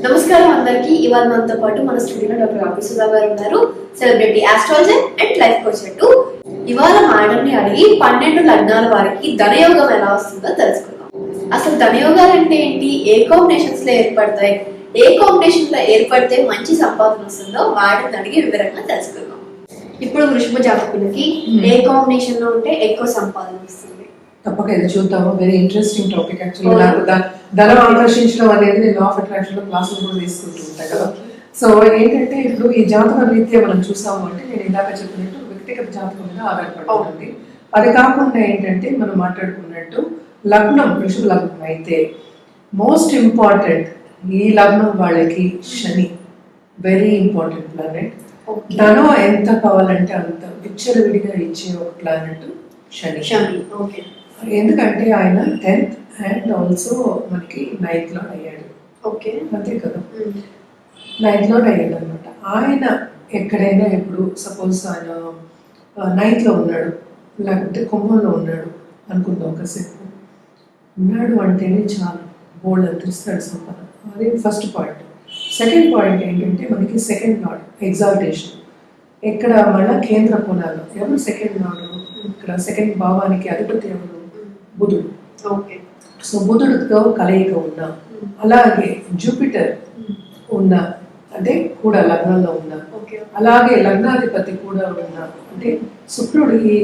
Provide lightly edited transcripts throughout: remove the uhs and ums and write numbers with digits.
నమస్కారం అందరికీ. ఇవాళ మనతో పాటు మన స్టూడియోలో డాక్టర్ రాబీ సుధా గారు ఉన్నారు, celebrity astrologer and life coach అంటూ. ఇవాళ మేడంని అడిగి 12 లగ్నాల వారికి ధనయోగం ఎలా వస్తుందో తెలుసుకుందాం. అసలు ధనయోగాలు అంటే ఏంటి, ఏ కాంబినేషన్స్ లో ఏర్పడతాయి, ఏ కాంబినేషన్ లో ఏర్పడితే మంచి సంపాదన వస్తుందో మేడంని అడిగి వివరంగా తెలుసుకుందాం. ఇప్పుడు వృషభ జాతకులకి ఏ కాంబినేషన్ లో ఉంటే ఎక్కువ సంపాదన వస్తుంది? తప్పక ఇది చూద్దాము. Very interesting topic actually. నాకు ధనం ఆకర్షించడం అనేది నేను లా ఆఫ్ అట్రాక్షన్ లో క్లాసులు కూడా తీసుకుంటూ ఉంటాను కదా. సో ఏంటంటే ఇప్పుడు ఈ జాతక రీత్యా మనం చూసాము అంటే నేను ఇందాక చెప్పినట్టు వ్యక్తిగత జాతకం మీద ఆధారపడుతుంది. అది కాకుండా ఏంటంటే మనం మాట్లాడుకున్నట్టు లగ్నం వృషభ లగ్నం అయితే మోస్ట్ ఇంపార్టెంట్ ఈ లగ్నం వాళ్ళకి శని వెరీ ఇంపార్టెంట్ ప్లానెట్. ధనం ఎంత కావాలంటే అంత విచ్చలవిడిగా ఇచ్చే ఒక ప్లానెట్ శని. ఎందుకంటే ఆయన 10th అండ్ ఆల్సో మనకి 9th లార్డ్ అయ్యాడు. అంతే కదా, 9th లార్డ్ అయ్యాడు అనమాట. ఆయన ఎక్కడైనా ఇప్పుడు సపోజ్ ఆయన 9th లో ఉన్నాడు, లేకపోతే కుంభంలో ఉన్నాడు అనుకుందాం, ఒకసేపు ఉన్నాడు అంటేనే చాలు, బోల్డ్ అంతరిస్తాడు సంపద. అది ఫస్ట్ పాయింట్. సెకండ్ పాయింట్ ఏంటంటే మనకి సెకండ్ లార్డ్ ఎగ్జాల్టేషన్. ఇక్కడ మళ్ళీ కేంద్ర కోణాలు ఎవరు సెకండ్ లార్డ్, ఇక్కడ సెకండ్ భావానికి అధిపతి ఎవరు, బుధుడు. సో బుధుడితో కలయిక ఉన్నా, అలాగే జూపిటర్ ఉన్న అంటే కూడా లగ్నంలో ఉన్నా, అలాగే లగ్నాధిపతి కూడా ఉన్నా, అంటే శుక్రుడు ఈ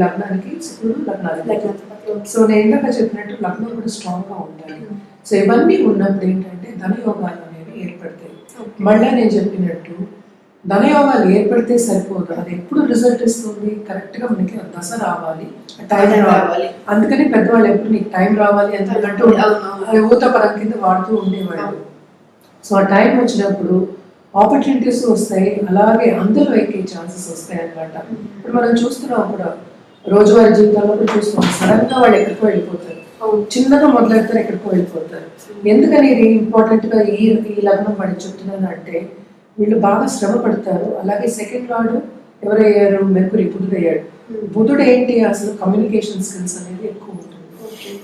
లగ్నానికి శుక్రుడు లగ్నాధిపతి. సో నేను ఇందాక చెప్పినట్టు లగ్నం కూడా స్ట్రాంగ్ గా ఉండాలి. సో ఇవన్నీ ఉన్నప్పుడు ఏంటంటే ధనయోగాలు అనేవి ఏర్పడతాయి. మళ్ళీ నేను చెప్పినట్టు ధనయోగాలు ఏర్పడితే సరిపోదు, అది ఎప్పుడు రిజల్ట్ ఇస్తుంది, కరెక్ట్ గా మనకి దశ రావాలి, టైం రావాలి. అందుకని పెద్దవాళ్ళు ఎప్పుడు నీకు టైం రావాలి అంటూ ఊత పరం కింద వాడుతూ ఉండేవాళ్ళు. సో ఆ టైం వచ్చినప్పుడు ఆపర్చునిటీస్ వస్తాయి, అలాగే అందరూ ఎక్కే ఛాన్సెస్ వస్తాయి అనమాట. ఇప్పుడు మనం చూస్తున్నాం కూడా, రోజువారీ జీవితాల్లో కూడా చూస్తున్నాం, సడన్ గా వాళ్ళు ఎక్కడికో వెళ్ళిపోతారు, చిన్నగా మొదలెడతారు, ఎక్కడికో వెళ్ళిపోతారు. ఎందుకని ఇది ఇంపార్టెంట్ గా ఈ లగ్నం వాడికి చెప్తున్నాను అంటే, వీళ్ళు బాగా శ్రమ పడతారు. అలాగే సెకండ్ లార్డ్ ఎవరయ్యారు, మెర్కురీ, బుధుడు అయ్యాడు. బుధుడు ఏంటి అసలు కమ్యూనికేషన్ స్కిల్స్ అనేది ఎక్కువ ఉంటుంది.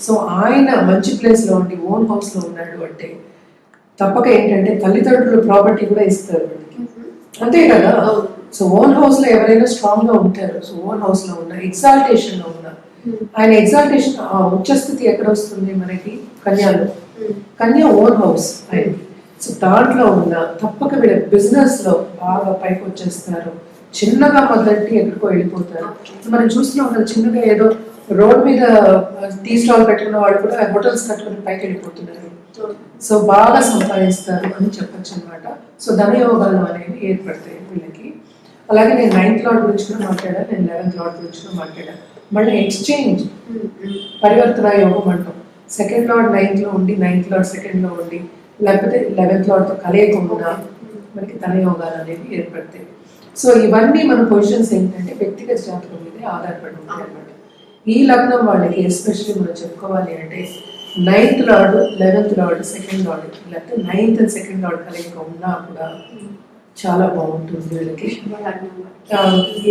సో ఆయన మంచి ప్లేస్ లో ఉండి ఓన్ హౌస్ లో ఉన్నాడు అంటే తప్పక ఏంటంటే తల్లిదండ్రులు ప్రాపర్టీ కూడా ఇస్తారు వీళ్ళకి, అంతే కదా. సో ఓన్ హౌస్ లో ఎవరైనా స్ట్రాంగ్ గా ఉంటారు. సో ఓన్ హౌస్ లో ఉన్న ఎగ్జాల్టేషన్ లో ఉన్న ఆయన ఎగ్జాల్టేషన్ ఉచ్చస్థితి ఎక్కడ వస్తుంది మనకి, కన్యాలో. కన్యా ఓన్ హౌస్ ఆయన. సో దాంట్లో ఉన్న తప్పక వీళ్ళ బిజినెస్ లో బాగా పైకి వచ్చేస్తారు, చిన్నగా మొదలెట్టి ఎక్కడికో వెళ్ళిపోతారు. మనం చూస్తున్నాం కదా, చిన్నగా ఏదో రోడ్ మీద టీ స్టాల్ పెట్టుకున్న వాళ్ళు కూడా హోటల్స్ కట్టుకుని పైకి వెళ్ళిపోతున్నారు. సో బాగా సంపాదిస్తారు అని చెప్పచ్చు అనమాట. సో ధనయోగాలు అనేవి ఏర్పడతాయి వీళ్ళకి. అలాగే నేను 9th లార్డ్ గురించి కూడా మాట్లాడాను, నేను 11th లార్డ్ గురించి కూడా మాట్లాడాను. మళ్ళీ ఎక్స్చేంజ్ పరివర్తన యోగం అంటాం. సెకండ్ లార్డ్ 9th లో ఉండి 9th లార్డ్ 2nd లో ఉండి, లేకపోతే 11th లార్డ్ తో కలయకుండా మనకి ధనయోగాలు అనేవి ఏర్పడతాయి. సో ఇవన్నీ మన పొజిషన్స్ ఏంటంటే వ్యక్తిగత జాతకం మీదే ఆధారపడి ఉంటాయి అనమాట. ఈ లగ్నం వాళ్ళకి ఎస్పెషల్లీ మనం చెప్పుకోవాలి అంటే 9th lord 11th lord 2nd lord, లేకపోతే 9th and 2nd లార్డ్ కలయిక ఉన్నా కూడా చాలా బాగుంటుంది వీళ్ళకి.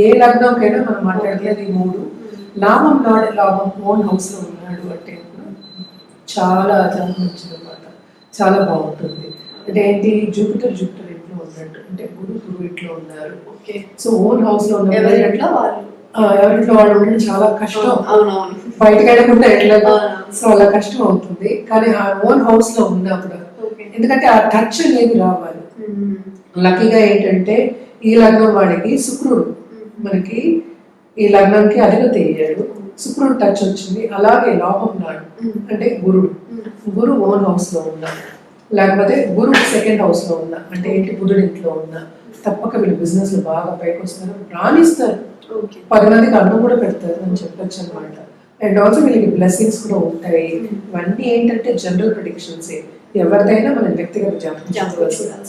ఏ లగ్నంకైనా మనం మాట్లాడేది ఈ 3. లాభం లార్డ్ లాభం ఓన్ హౌస్ లో ఉన్నాడు అంటే చాలా మంచిది అనమాట, చాలా బాగుంటుంది. అంటే ఏంటి, జూపిటర్ ఇంట్లో ఉన్నట్టు, అంటే గురువు ఇంట్లో ఉన్నారు. సో ఓన్ హౌస్ లో ఉన్న ఎవరింట్లో వాళ్ళు ఉండడం చాలా కష్టం, బయటకు వెళ్ళకుండా ఎట్లా, సో అలా కష్టం అవుతుంది. కానీ ఆ ఓన్ హౌస్ లో ఉన్నప్పుడు ఎందుకంటే ఆ టచ్ అనేది రావాలి. లక్కీగా ఏంటంటే ఈ లగ్నం వాడికి శుక్రుడు మనకి ఈ లగ్నానికి అధిపతి అయ్యాడు, శుక్రుడు టచ్ వచ్చింది. అలాగే లాభం నాడు అంటే గురు ఓన్ హౌస్ లో ఉన్నా, లేకపోతే గురు సెకండ్ హౌస్ లో ఉన్నా, అంటే ఏంటి బుధుడి ఇంట్లో ఉన్నా తప్పక వీళ్ళు బిజినెస్ లో బాగా పైకి వస్తారు, రాణిస్తారు, 10 మందికి అన్నం కూడా పెడతారు అని చెప్పొచ్చు అనమాట. అండ్ ఆల్సో వీళ్ళకి బ్లెస్సింగ్స్ కూడా ఉంటాయి. ఇవన్నీ ఏంటంటే జనరల్ ప్రెడిక్షన్స్, ఎవరిదైనా మన వ్యక్తిగత జాతకం.